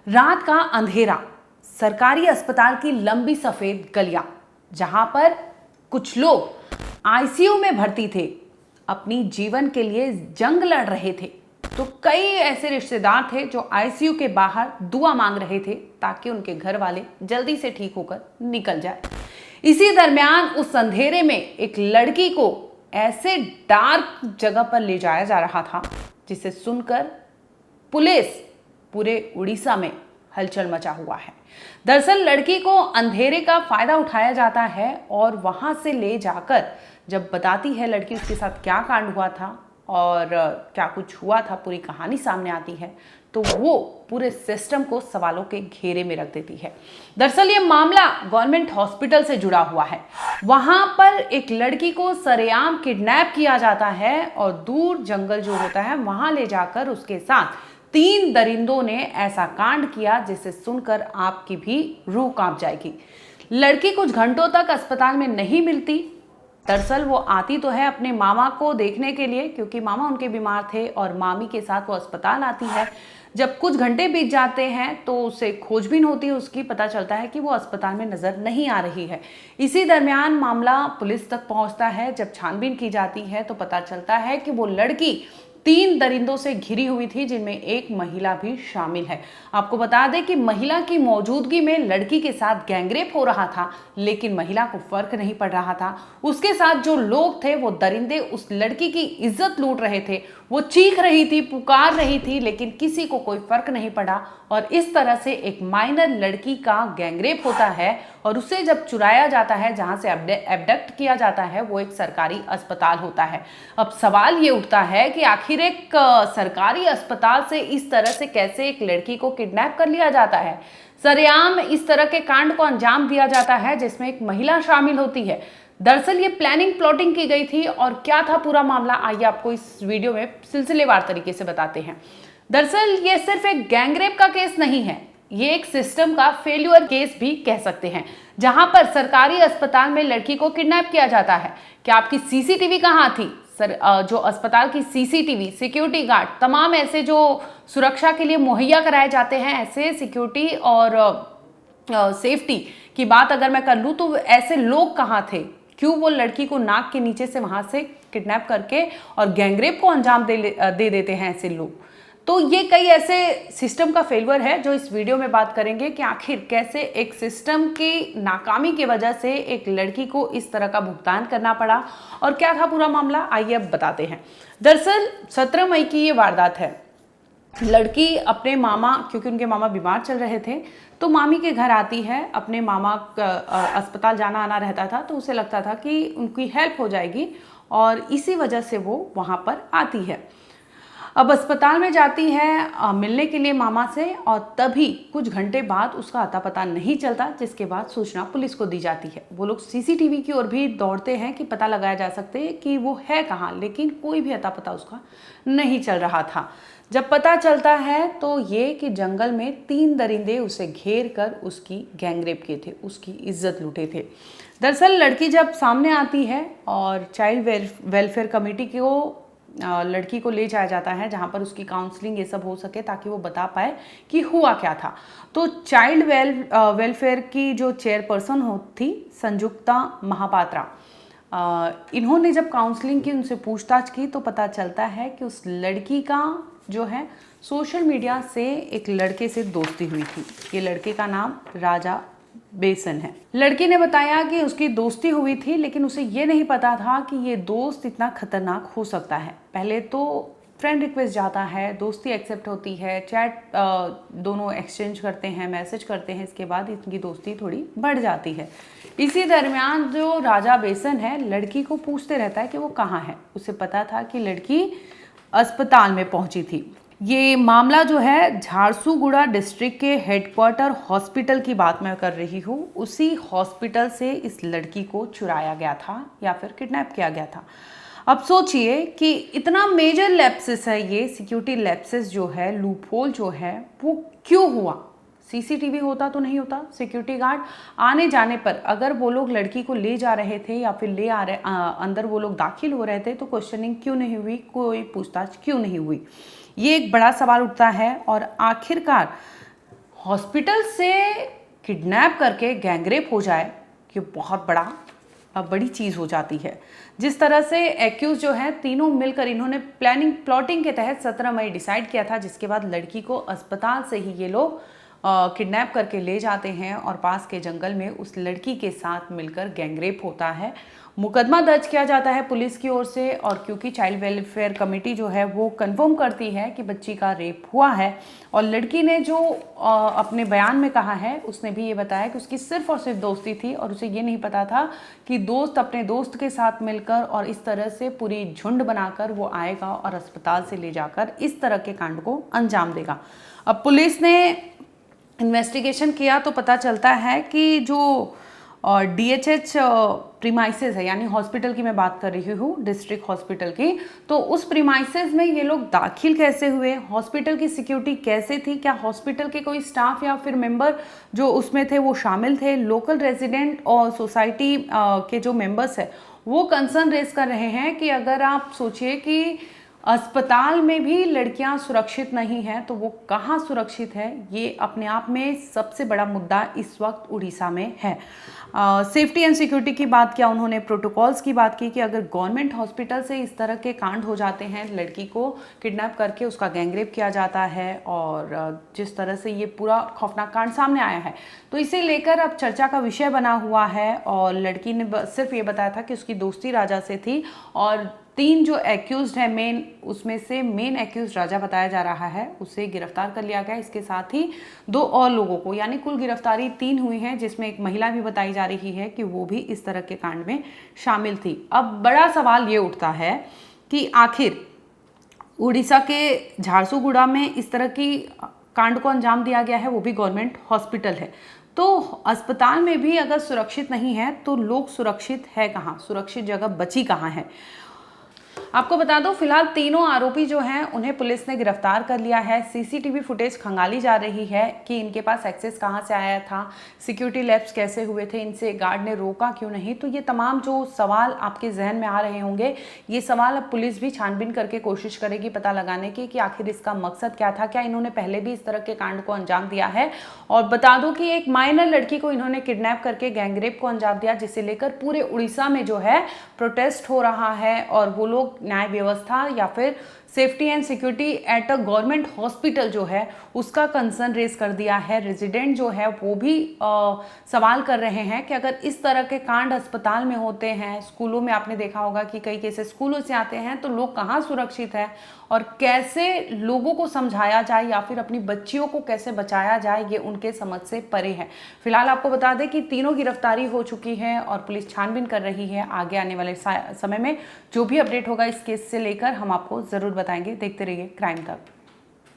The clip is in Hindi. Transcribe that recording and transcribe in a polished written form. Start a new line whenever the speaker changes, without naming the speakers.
रात का अंधेरा, सरकारी अस्पताल की लंबी सफेद गलियां, जहां पर कुछ लोग आईसीयू में भर्ती थे, अपनी जीवन के लिए जंग लड़ रहे थे। तो कई ऐसे रिश्तेदार थे जो आईसीयू के बाहर दुआ मांग रहे थे ताकि उनके घर वाले जल्दी से ठीक होकर निकल जाए। इसी दरमियान उस अंधेरे में एक लड़की को ऐसे डार्क जगह पर ले जाया जा रहा था जिसे सुनकर पुलिस पूरे उड़ीसा में हलचल मचा हुआ है। दरअसल लड़की को अंधेरे का फायदा उठाया जाता है और वहां से ले जाकर जब बताती है लड़की उसके साथ क्या कांड हुआ था और क्या कुछ हुआ था, पूरी कहानी सामने आती है तो वो पूरे सिस्टम को सवालों के घेरे में रख देती है। दरअसल ये मामला गवर्नमेंट हॉस्पिटल से जुड़ा हुआ है। वहां पर एक लड़की को सरेआम किडनैप किया जाता है और दूर जंगल जो होता है वहां ले जाकर उसके साथ 3 दरिंदों ने ऐसा कांड किया जिसे सुनकर आपकी भी रूह कांप जाएगी। लड़की कुछ घंटों तक अस्पताल में नहीं मिलती। दरअसल वो आती तो है अपने मामा को देखने के लिए, क्योंकि मामा उनके बीमार थे और मामी के साथ वो अस्पताल आती है। जब कुछ घंटे बीत जाते हैं तो उसे खोजबीन होती है उसकी, पता चलता है कि वो अस्पताल में नजर नहीं आ रही है। इसी दरमियान मामला पुलिस तक पहुंचता है। जब छानबीन की जाती है तो पता चलता है कि वो लड़की 3 दरिंदों से घिरी हुई थी, जिनमें एक महिला भी शामिल है। आपको बता दें कि महिला की मौजूदगी में लड़की के साथ गैंगरेप हो रहा था, लेकिन महिला को फर्क नहीं पड़ रहा था। उसके साथ जो लोग थे वो दरिंदे उस लड़की की इज्जत लूट रहे थे। वो चीख रही थी, पुकार रही थी, लेकिन किसी को कोई फर्क नहीं पड़ा और इस तरह से एक माइनर लड़की का गैंगरेप होता है और उसे जब चुराया जाता है, जहां से एबडक्ट किया जाता है, वो एक सरकारी अस्पताल होता है। अब सवाल ये उठता है कि आखिर एक सरकारी अस्पताल से इस तरह से कैसे एक लड़की को किडनैप कर लिया जाता है। सरेआम इस तरह के कांड को अंजाम दिया जाता है जिसमें एक महिला शामिल होती है। दरअसल ये प्लानिंग प्लॉटिंग की गई थी और क्या था पूरा मामला, आइए आपको इस वीडियो में सिलसिलेवार तरीके से बताते हैं। दरअसल ये सिर्फ एक गैंगरेप का केस नहीं है, ये एक सिस्टम का फेल्यूर केस भी कह सकते हैं, जहां पर सरकारी अस्पताल में लड़की को किडनैप किया जाता है। क्या आपकी सीसीटीवी कहां थी? सर, जो अस्पताल की सीसीटीवी, सिक्योरिटी गार्ड, तमाम ऐसे जो सुरक्षा के लिए मुहैया कराए जाते हैं, ऐसे सिक्योरिटी और सेफ्टी की बात अगर मैं कर लूँ तो ऐसे लोग कहाँ थे? क्यों वो लड़की को नाक के नीचे से वहां से किडनैप करके और गैंगरेप को अंजाम दे देते हैं ऐसे लोग? तो ये कई ऐसे सिस्टम का फेलियर है जो इस वीडियो में बात करेंगे कि आखिर कैसे एक सिस्टम की नाकामी की वजह से एक लड़की को इस तरह का भुगतान करना पड़ा और क्या था पूरा मामला, आइए अब बताते हैं। दरअसल 17 मई की ये वारदात है। लड़की अपने मामा, क्योंकि उनके मामा बीमार चल रहे थे, तो मामी के घर आती है। अपने मामा का अस्पताल जाना आना रहता था तो उसे लगता था कि उनकी हेल्प हो जाएगी और इसी वजह से वो वहाँ पर आती है। अब अस्पताल में जाती है मिलने के लिए मामा से और तभी कुछ घंटे बाद उसका अता पता नहीं चलता, जिसके बाद सूचना पुलिस को दी जाती है। वो लोग सीसीटीवी की ओर भी दौड़ते हैं कि पता लगाया जा सकते कि वो है कहाँ, लेकिन कोई भी अता पता उसका नहीं चल रहा था। जब पता चलता है तो ये कि जंगल में 3 दरिंदे उसे घेर कर उसकी गैंगरेप किए थे, उसकी इज्जत लूटे थे। दरअसल लड़की जब सामने आती है और चाइल्ड वेलफेयर कमेटी को लड़की को ले जाया जाता है, जहां पर उसकी काउंसलिंग ये सब हो सके ताकि वो बता पाए कि हुआ क्या था। तो चाइल्ड वेलफेयर की जो चेयरपर्सन थी संजुक्ता महापात्रा, इन्होंने जब काउंसलिंग की, उनसे पूछताछ की तो पता चलता है कि उस लड़की का जो है सोशल मीडिया से एक लड़के से दोस्ती हुई थी। ये लड़के का नाम राजा बेसन है। लड़की ने बताया कि उसकी दोस्ती हुई थी, लेकिन उसे ये नहीं पता था कि ये दोस्त इतना खतरनाक हो सकता है। पहले तो फ्रेंड रिक्वेस्ट जाता है, दोस्ती एक्सेप्ट होती है, चैट दोनों एक्सचेंज करते हैं, मैसेज करते हैं, इसके बाद इनकी दोस्ती थोड़ी बढ़ जाती है। इसी दरमियान जो राजा बेसन है लड़की को पूछते रहता है कि वो कहाँ है। उसे पता था कि लड़की अस्पताल में पहुंची थी। ये मामला जो है झारसुगुड़ा डिस्ट्रिक्ट के हेडक्वार्टर हॉस्पिटल की बात मैं कर रही हूँ। उसी हॉस्पिटल से इस लड़की को चुराया गया था या फिर किडनैप किया गया था। अब सोचिए कि इतना मेजर लैप्सेस है, ये सिक्योरिटी लैप्सेस जो है, लूपहोल जो है, वो क्यों हुआ? सीसीटीवी होता तो नहीं होता। सिक्योरिटी गार्ड आने जाने पर अगर वो लोग लड़की को ले जा रहे थे या फिर अंदर वो लोग दाखिल हो रहे थे तो क्वेश्चनिंग क्यों नहीं हुई, कोई पूछताछ क्यों नहीं हुई? ये एक बड़ा सवाल उठता है और आखिरकार हॉस्पिटल से किडनैप करके गैंगरेप हो जाए, ये बहुत बड़ी चीज़ हो जाती है। जिस तरह से एक्यूज जो है तीनों मिलकर इन्होंने प्लॉटिंग के तहत 17 मई डिसाइड किया था, जिसके बाद लड़की को अस्पताल से ही ये लोग किडनैप करके ले जाते हैं और पास के जंगल में उस लड़की के साथ मिलकर गैंगरेप होता है। मुकदमा दर्ज किया जाता है पुलिस की ओर से, और क्योंकि चाइल्ड वेलफेयर कमेटी जो है वो कंफर्म करती है कि बच्ची का रेप हुआ है, और लड़की ने जो अपने बयान में कहा है, उसने भी ये बताया कि उसकी सिर्फ और सिर्फ दोस्ती थी और उसे ये नहीं पता था कि दोस्त अपने दोस्त के साथ मिलकर और इस तरह से पूरी झुंड बनाकर वो आएगा और अस्पताल से ले जाकर इस तरह के कांड को अंजाम देगा। अब पुलिस ने इन्वेस्टिगेशन किया तो पता चलता है कि जो DHH प्रीमाइसेस है, यानी हॉस्पिटल की मैं बात कर रही हूँ, डिस्ट्रिक्ट हॉस्पिटल की, तो उस प्रीमाइसेस में ये लोग दाखिल कैसे हुए, हॉस्पिटल की सिक्योरिटी कैसे थी, क्या हॉस्पिटल के कोई स्टाफ या फिर मेंबर जो उसमें थे वो शामिल थे, लोकल रेजिडेंट और सोसाइटी के जो मेंबर्स है वो कंसर्न रेज कर रहे हैं कि अगर आप सोचिए कि अस्पताल में भी लड़कियां सुरक्षित नहीं हैं तो वो कहाँ सुरक्षित है। ये अपने आप में सबसे बड़ा मुद्दा इस वक्त उड़ीसा में है। सेफ्टी एंड सिक्योरिटी की बात किया उन्होंने, प्रोटोकॉल्स की बात की कि अगर गवर्नमेंट हॉस्पिटल से इस तरह के कांड हो जाते हैं, लड़की को किडनैप करके उसका गैंगरेप किया जाता है और जिस तरह से ये पूरा खौफनाक कांड सामने आया है, तो इसे लेकर अब चर्चा का विषय बना हुआ है। और लड़की ने सिर्फ ये बताया था कि उसकी दोस्ती राजा से थी, और 3 जो एक्यूज्ड है मेन, उसमें से मेन एक्यूज्ड राजा बताया जा रहा है, उसे गिरफ्तार कर लिया गया। इसके साथ ही 2 और लोगों को, यानी कुल गिरफ्तारी 3 हुई है, जिसमें एक महिला भी बताई जा रही है कि वो भी इस तरह के कांड में शामिल थी। अब बड़ा सवाल ये उठता है कि आखिर उड़ीसा के झारसुगुड़ा में इस तरह की कांड को अंजाम दिया गया है, वो भी गवर्नमेंट हॉस्पिटल है, तो अस्पताल में भी अगर सुरक्षित नहीं है तो लोग सुरक्षित है कहाँ, सुरक्षित जगह बची कहाँ है। आपको बता दो, फिलहाल तीनों आरोपी जो हैं उन्हें पुलिस ने गिरफ्तार कर लिया है। सीसीटीवी फुटेज खंगाली जा रही है कि इनके पास एक्सेस कहां से आया था, सिक्योरिटी लैप्स कैसे हुए थे, इनसे गार्ड ने रोका क्यों नहीं। तो ये तमाम जो सवाल आपके जहन में आ रहे होंगे, ये सवाल अब पुलिस भी छानबीन करके कोशिश करेगी पता लगाने की कि आखिर इसका मकसद क्या था, क्या इन्होंने पहले भी इस तरह के कांड को अंजाम दिया है। और बता दो कि एक माइनर लड़की को इन्होंने किडनैप करके गैंगरेप को अंजाम दिया, जिसे लेकर पूरे उड़ीसा में जो है प्रोटेस्ट हो रहा है, और वो लोग न्याय व्यवस्था या फिर safety and security at a government hospital जो है उसका कंसर्न रेज कर दिया है। रेजिडेंट जो है वो भी सवाल कर रहे हैं कि अगर इस तरह के कांड अस्पताल में होते हैं, स्कूलों में आपने देखा होगा कि कई केसेस स्कूलों से आते हैं, तो लोग कहाँ सुरक्षित है और कैसे लोगों को समझाया जाए या फिर अपनी बच्चियों को कैसे बचाया जाए, ये उनके समझ से परे है। फिलहाल आपको बता दें कि तीनों गिरफ्तारी हो चुकी है और पुलिस छानबीन कर रही है। आगे आने वाले समय में जो भी अपडेट होगा इस केस से लेकर हम आपको जरूर बताएंगे। देखते रहिए क्राइम तक।